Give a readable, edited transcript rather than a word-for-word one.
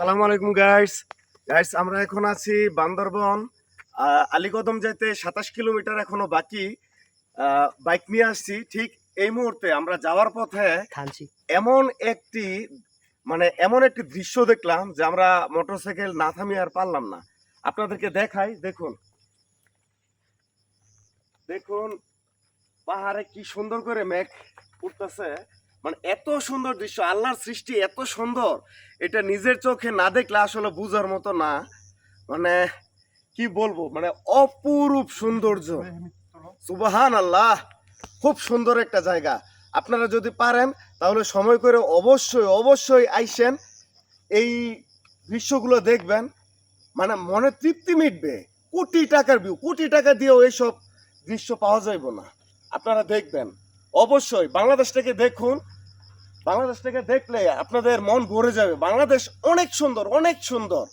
আসসালামু আলাইকুম গাইস আমরা এখন আছি বান্দরবন। আলীকদম যেতে 27 কিলোমিটার এখনো বাকি। বাইক নিয়ে আসছি। ঠিক এই মুহূর্তে আমরা যাওয়ার পথে এমন একটি এমন একটি দৃশ্য দেখলাম যে আমরা মোটরসাইকেল না থামিয়ে আর পারলাম না। আপনাদেরকে দেখাই, দেখুন দেখুন পাহাড়ে কি সুন্দর করে মেঘ উঠতেছে। এত সুন্দর দৃশ্য, আল্লাহর সৃষ্টি এত সুন্দর, এটা নিজের চোখে না দেখলে আসলে বুঝার মতো না। মানে কি বলবো, অপরূপ সৌন্দর্য। সুবহান আল্লাহ, খুব সুন্দর একটা জায়গা। আপনারা যদি পারেন তাহলে সময় করে অবশ্যই অবশ্যই আইসেন, এই দৃশ্যগুলো দেখবেন, মনে তৃপ্তি মিটবে। কোটি টাকার ভিউ, কোটি টাকা দিয়েও এইসব দৃশ্য পাওয়া যাইব না। আপনারা দেখবেন অবশ্যই, বাংলাদেশ থেকে দেখুন, বাংলাদেশ থেকে দেখলে আপনাদের মন ভরে যাবে। বাংলাদেশ অনেক সুন্দর, অনেক সুন্দর।